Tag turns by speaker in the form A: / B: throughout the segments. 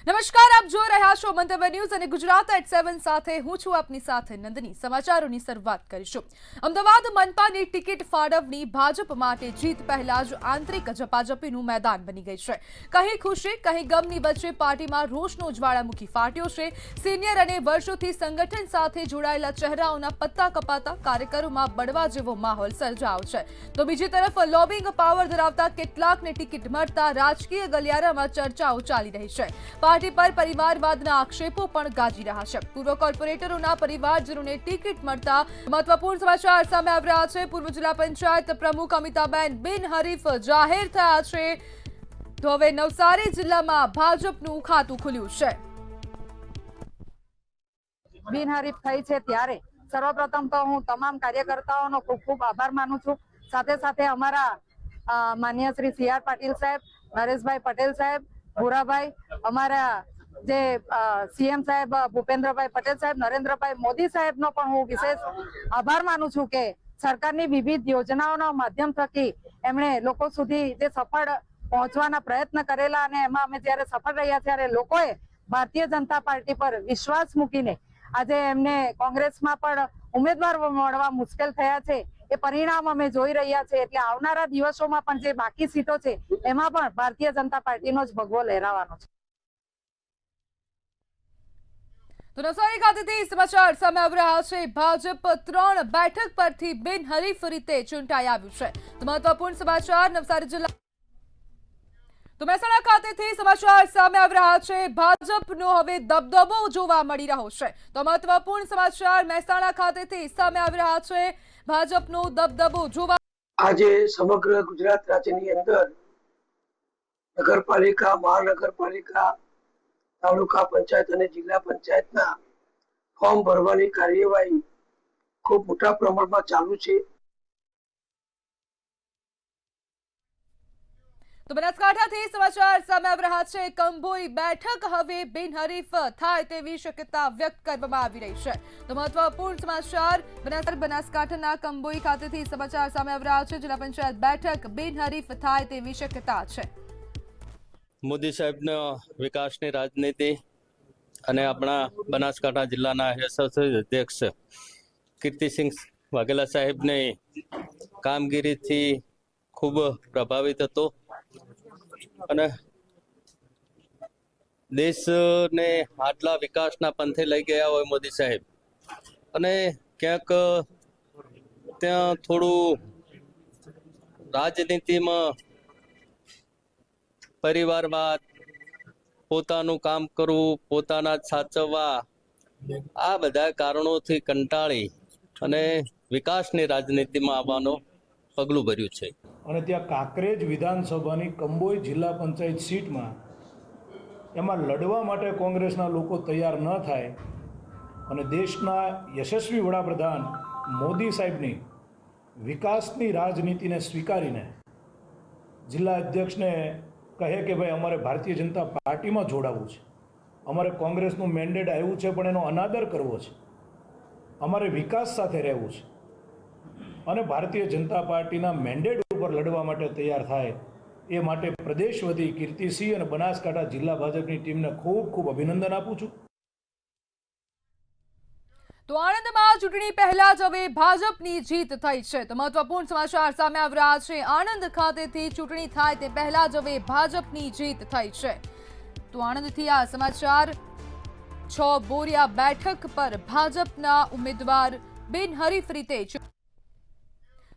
A: નમસ્કાર, આપ જોઈ રહ્યા છો મંતવ્ય ન્યૂઝ અને ગુજરાત એટ 7 સાથે હું છું આપની સાથે નંદની। સમાચારોની શરૂઆત કરીશું। અમદાવાદ મનપાની ટિકિટ ફાળવણી ભાજપ માટે જીત પહેલા જ આંતરિક ઝપાઝપીનું મેદાન બની ગઈ છે। કहीं ખુશી કहीं ગમની વચ્ચે પાર્ટીમાં રોષનો જ્વાળામુખી ફાટ્યો છે। સિનિયર અને વર્ષોથી સંગઠન સાથે જોડાયેલા ચહેરાઓના પત્તા કપાતા કાર્યકરોમાં બળવા જેવો માહોલ સર્જાયો છે। તો બીજી તરફ લોબિંગ પાવર ધરાવતા કેટલાકને ટિકિટ મળતા રાજકીય ગલિયારામાં ચર્ચાઓ ચાલી રહી છે। पार्टी पर परिवारवादना आक्षेपों पण गाजी रहा है। पूर्व कॉर्पोरेटरों परिवारजनों टिकट मळता महत्वपूर्ण समाचार सामे आवी रह्या छे। पूर्व जिला पंचायत प्रमुख अमिताबेन बिनहरीफ जाहिर थया छे। तो हवे नवसारी जिल्लामां भाजपनुं खातुं खुल्युं छे।
B: बिनहरीफ थई छे त्यारे सर्वप्रथम तो हूँ तमाम कार्यकर्ताओं खूब खूब आभार मानु छूं। साथे साथे अमारा माननीय श्री CR पाटील साहेब, नरेशभाई पटेल साहेब, भूराभाई, अमारा जे CM साहेब भूपेन्द्रभाई पटेल साहेब, नरेन्द्रभाई मोदी साहेब नो पण हूँ विशेष आभार मानु छूं के सरकारनी विविध योजनाओना माध्यम थकी एमणे लोको सुधी जे सफल पहोंचवाना प्रयत्न करेला अने एमां अमे ज्यारे सफल रह्या त्यारे लोकोए भारतीय जनता पार्टी पर विश्वास मूकीने आज एमने कोंग्रेसमां पण उम्मीदवार मळवा मुश्केल थया छे। ए परिणाम अमे जोई रह्या छे એટલે આવનારા દિવસોમાં પણ જે બાકી સીટો છે એમાં પણ ભારતીય જનતા પાર્ટીનો જ ભગવો લહેરાવાનો છે।
A: તો નવસારી ખાતેથી સમાચાર સામે આવી રહ્યા છે। ભાજપ 3 બેઠક પરથી બિનહરીફ રીતે ચૂંટાઈ આવ્યું છે। તો મહત્વપૂર્ણ સમાચાર નવસારી જિલ્લા તો મહેસાણા ખાતેથી સમાચાર સામે આવી રહ્યા છે। ભાજપનો હવે દબદબો જોવા મળી રહ્યો છે। તો મહત્વપૂર્ણ સમાચાર મહેસાણા ખાતેથી સામે આવી રહ્યા છે। ભાજપનો દબદબો જોવા
C: આજે સમગ્ર ગુજરાત રાજ્યની અંદર નગરપાલિકા, મહાનગરપાલિકા, તાલુકા પંચાયત અને જિલ્લા પંચાયતના ફોર્મ ભરવાની કાર્યવાહી ખૂબ મોટા પ્રમાણમાં ચાલુ છે।
A: તો બનાસકાંઠાથી સમાચાર સામે આવી રહ્યા છે। કંભોઈ બેઠક હવે બિનહરીફ થાય તેવી શક્યતા વ્યક્ત કરવામાં આવી રહી છે। તો મહત્વપૂર્ણ સમાચાર બનાસકાંઠાના કંભોઈ ખાતેથી સમાચાર સામે આવી રહ્યા છે। જિલ્લા પંચાયત બેઠક બિનહરીફ થાય તેવી શક્યતા છે।
D: મોદી સાહેબના વિકાસની રાજનીતિ અને આપણા બનાસકાંઠા જિલ્લાના યશસ્વી અધ્યક્ષ કીર્તિસિંહ વાઘેલા સાહેબની કામગીરીથી ખૂબ પ્રભાવિત હતો અને દેશને આટલા વિકાસના પંથે લઈ ગયા હોય મોદી સાહેબ અને ક્યાંક ત્યાં થોડું રાજનીતિમાં પરિવારવાદ, પોતાનું કામ કરવું, પોતાના જ સાચવવા, આ બધા કારણોથી કંટાળી અને વિકાસની રાજનીતિમાં આવવાનો પગલું ભર્યું છે।
E: અને ત્યાં કાંકરેજ વિધાનસભાની કંબોઈ જિલ્લા પંચાયત સીટમાં એમાં લડવા માટે કોંગ્રેસના લોકો તૈયાર ન થાય અને દેશના યશસ્વી વડાપ્રધાન મોદી સાહેબની વિકાસની રાજનીતિને સ્વીકારીને જિલ્લા અધ્યક્ષને કહે કે ભાઈ અમારે ભારતીય જનતા પાર્ટીમાં જોડાવવું છે, અમારે કોંગ્રેસનું મેન્ડેટ આવ્યું છે પણ એનો અનાદર કરવો છે, અમારે વિકાસ સાથે રહેવું છે અને ભારતીય જનતા પાર્ટીના મેન્ડેટ ઉપર લડવા માટે તૈયાર થાય એ માટે પ્રદેશ વતી કીર્તિસિંહ અને બનાસકાંઠા જિલ્લા ભાજપની ટીમને ખૂબ ખૂબ અભિનંદન આપું છું।
A: તો આણંદમાં ચૂંટણી પહેલા જ હવે ભાજપની જીત થઈ છે। તો મહત્વપૂર્ણ સમાચાર સામે આવી રહ્યા છે। આણંદ ખાતેથી ચૂંટણી થાય તે પહેલા જ હવે ભાજપની જીત થઈ છે। તો આણંદથી આ સમાચાર 6 બોરિયા બેઠક પર ભાજપના ઉમેદવાર બિનહરીફ રીતે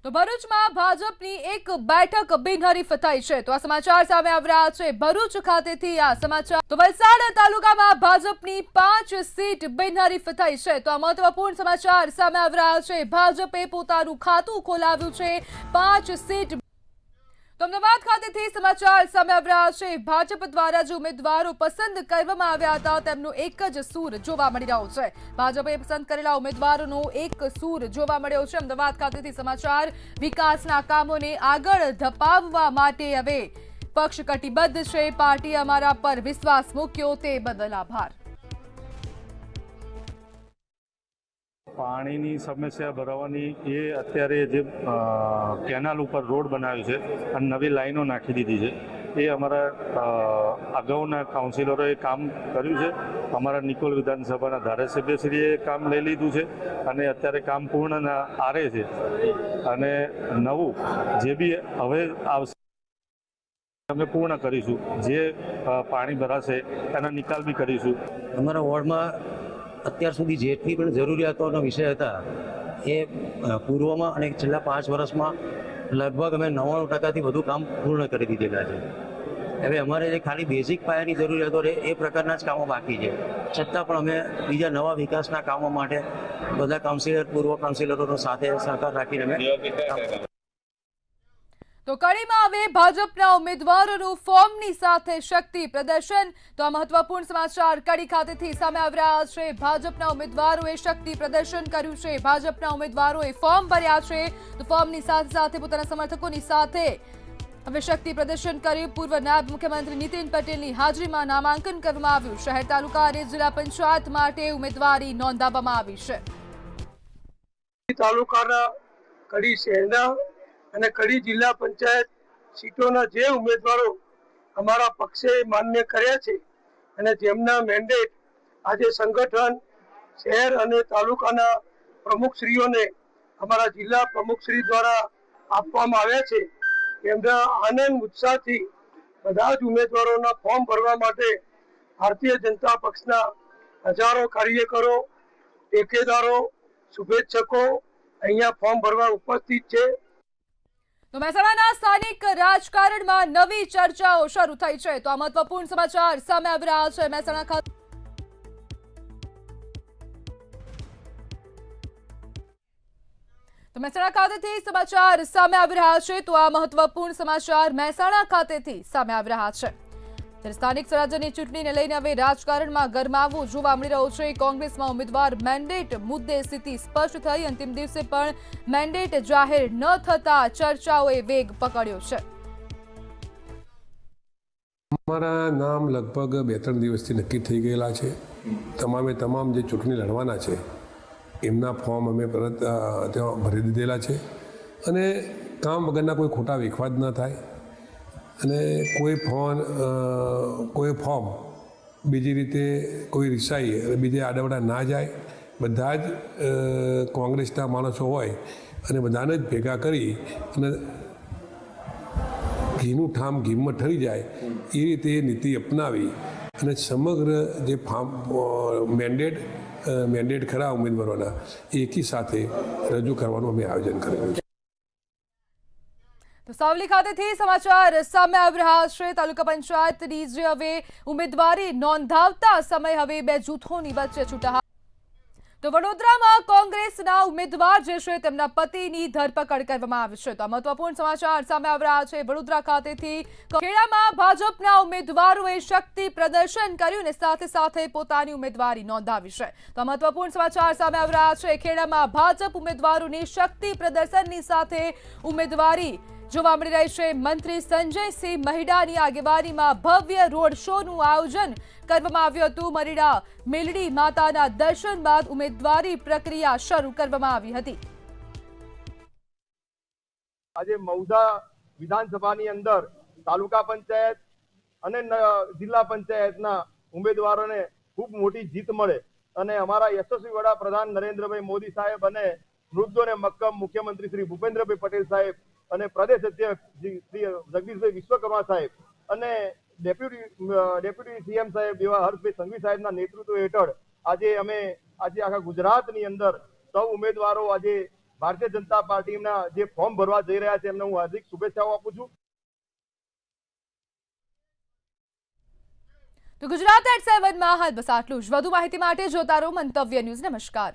A: તો ભરૂચમાં ભાજપની એક બેઠક બિનહરીફ થઈ છે। તો આ સમાચાર સામે આવી રહ્યા છે ભરૂચ ખાતેથી આ સમાચાર તો વલસાડ તાલુકામાં ભાજપની 5 સીટ બિનહરીફ થઈ છે। તો આ મહત્વપૂર્ણ સમાચાર સામે આવી રહ્યા છે। ભાજપે પોતાનું ખાતું ખોલાવ્યું છે 5 સીટ। તો અમદાવાદ ખાતેથી સમાચાર સામે આવી રહ્યા છે। ભાજપ દ્વારા જે ઉમેદવારો પસંદ કરવામાં આવ્યા હતા તેમનો એક જ સૂર જોવા મળી રહ્યો છે। ભાજપે પસંદ કરેલા ઉમેદવારોનો એક સૂર જોવા મળ્યો છે। અમદાવાદ ખાતેથી સમાચાર વિકાસના કામોને આગળ ધપાવવા માટે હવે પક્ષ કટિબદ્ધ છે। પાર્ટીએ અમારા પર વિશ્વાસ મૂક્યો તે બદલ આભાર।
F: પાણીની સમસ્યા ભરાવાની એ અત્યારે જે કેનાલ ઉપર રોડ બનાવ્યો છે અને નવી લાઈનો નાખી દીધી છે એ અમારા અગાઉના કાઉન્સિલરોએ કામ કર્યું છે. અમારા નિકોલ વિધાનસભાના ધારાસભ્યશ્રીએ કામ લઈ લીધું છે અને અત્યારે કામ પૂર્ણના આરે છે. અને નવું જે બી હવે આવશે અમે પૂર્ણ કરીશું. જે પાણી ભરાશે એના નિકાલ બી કરીશું.
G: અમારા વોર્ડમાં અત્યાર સુધી જેટલી પણ જરૂરિયાતોના વિષય હતા એ પૂર્વમાં અને છેલ્લા 5 વર્ષમાં લગભગ અમે 99% વધુ કામ પૂર્ણ કરી દીધેલા છે. હવે અમારે જે ખાલી બેઝિક પાયાની જરૂરિયાતો છે એ પ્રકારના જ કામો બાકી છે. છતાં પણ અમે બીજા નવા વિકાસના કામો માટે બધા કાઉન્સિલર પૂર્વ કાઉન્સિલરોનો સાથે સહકાર રાખીને અમે કામ
A: તો કડીમાં હવે ભાજપના ઉમેદવારોનું ફોર્મની સાથે શક્તિ પ્રદર્શન. તો આ મહત્વપૂર્ણ સમાચાર કડી ખાતેથી સામે આવી રહ્યા છે. ભાજપના ઉમેદવારોએ શક્તિ પ્રદર્શન કર્યું છે. ભાજપના ઉમેદવારોએ ફોર્મ ભર્યા છે. તો ફોર્મની સાથે સાથે પોતાના સમર્થકોની સાથે હવે શક્તિ પ્રદર્શન કર્યું. પૂર્વ નાયબ મુખ્યમંત્રી નીતિન પટેલની હાજરીમાં નામાંકન કરવામાં આવ્યું. શહેર તાલુકા અને જિલ્લા પંચાયત માટે ઉમેદવારી નોંધાવવામાં આવી છે.
C: તાલુકાના કડી શહેરના અને કડી જિલ્લા પંચાયત સીટોના જે ઉમેદવારો અમારા પક્ષે માન્ય કર્યા છે અને જેમના મેન્ડેટ આજે સંગઠન શહેર અને તાલુકાના પ્રમુખશ્રીઓને અમારા જિલ્લા પ્રમુખશ્રી દ્વારા આપવામાં આવ્યા છે, એમના આનંદ ઉત્સાહથી બધા જ ઉમેદવારોના ફોર્મ ભરવા માટે ભારતીય જનતા પક્ષના હજારો કાર્યકરો, ટેકેદારો, શુભેચ્છકો અહીંયા ફોર્મ ભરવા ઉપસ્થિત છે.
A: તો મહેસાણાના સ્થાનિક રાજકારણમાં નવી ચર્ચાઓ શરૂ થઈ છે. તો આ મહત્વપૂર્ણ સમાચાર સામે આવી રહ્યા છે. મહેસાણા ખાતેથી સમાચાર સામે આવી રહ્યા છે. તો આ મહત્વપૂર્ણ સમાચાર મહેસાણા ખાતેથી સામે આવી રહ્યા છે. ત્યારે સ્થાનિક સ્વરાજ્યની ચૂંટણીને લઈને હવે રાજકારણમાં ગરમાવો જોવા મળી રહ્યો છે. કોંગ્રેસમાં ઉમેદવાર મેન્ડેટ મુદ્દે સ્થિતિ સ્પષ્ટ થઈ. અંતિમ દિવસે પણ મેન્ડેટ જાહેર ન થતા ચર્ચાઓએ વેગ પકડ્યો છે.
H: અમારા નામ લગભગ 2-3 દિવસથી નક્કી થઈ ગયેલા છે. તમામે તમામ જે ચૂંટણી લડવાના છે એમના ફોર્મ અમે પરત ત્યાં ભરી દીધેલા છે અને કામ વગરના કોઈ ખોટા વિખવાદ ન થાય અને કોઈ ફોર્મ બીજી રીતે કોઈ રિસાઈ અને બીજે આડાવડા ના જાય. બધા જ કોંગ્રેસના માણસો હોય અને બધાને જ ભેગા કરી અને ઘીનું ઠામ ઘીમાં ઠરી જાય એ રીતે નીતિ અપનાવી અને સમગ્ર જે મેન્ડેટ ખરા ઉમેદવારોના એકી સાથે રજૂ કરવાનું અમે આયોજન કરેલું છે.
A: તો સાવલી ખાતેથી સમાચાર સામે આવી રહ્યા છે. તાલુકા પંચાયતની જે હવે ઉમેદવારી નોંધાવતા સમય હવે બે જૂથોની વચ્ચે છૂટા. તો વડોદરામાં કોંગ્રેસના ઉમેદવાર જે છે તેમના પતિની ધરપકડ કરવામાં આવી છે. તો આ મહત્વપૂર્ણ સમાચાર સામે આવી રહ્યા છે. વડોદરા ખાતેથી ખેડામાં ભાજપના ઉમેદવારોએ શક્તિ પ્રદર્શન કર્યું અને સાથે સાથે પોતાની ઉમેદવારી નોંધાવી છે. તો આ મહત્વપૂર્ણ સમાચાર સામે આવી રહ્યા છે. ખેડામાં ભાજપ ઉમેદવારોની શક્તિ પ્રદર્શનની સાથે ઉમેદવારી જોવા મળી રહી છે. મંત્રી સંજયસિંહ મહિડાની આગેવાનીમાં ભવ્ય રોડ શોનું આયોજન કરવામાં આવ્યું હતું. મરીડા મેલડી માતાના દર્શન બાદ ઉમેદવારી પ્રક્રિયા શરૂ કરવામાં આવી હતી.
I: આજે મૌધા વિધાનસભાની અંદર તાલુકા પંચાયત અને જિલ્લા પંચાયતના ઉમેદવારોને ખૂબ મોટી જીત મળે અને અમારા યશસ્વી વડાપ્રધાન નરેન્દ્રભાઈ મોદી સાહેબ અને મૃદુ અને મક્કમ મુખ્યમંત્રી શ્રી ભૂપેન્દ્રભાઈ પટેલ સાહેબ અને પ્રદેશ અધ્યક્ષ શ્રી જગદીશભાઈ વિશ્વકર્મા સાહેબ અને ડેપ્યુટી સીએમ સાહેબ એવા હર્ષભાઈ સંઘવી સાહેબના નેતૃત્વ હેઠળ આજે આખા ગુજરાતની અંદર સૌ ઉમેદવારો આજે ભારતીય જનતા પાર્ટીના જે ફોર્મ ભરવા જઈ રહ્યા છે એમને હું હાર્દિક શુભેચ્છાઓ આપું છું.
A: તો ગુજરાત@7 માં હાલ બસ આટલું જ. વધુ માહિતી માટે જોતા રહો મંતવ્ય ન્યૂઝ. નમસ્કાર.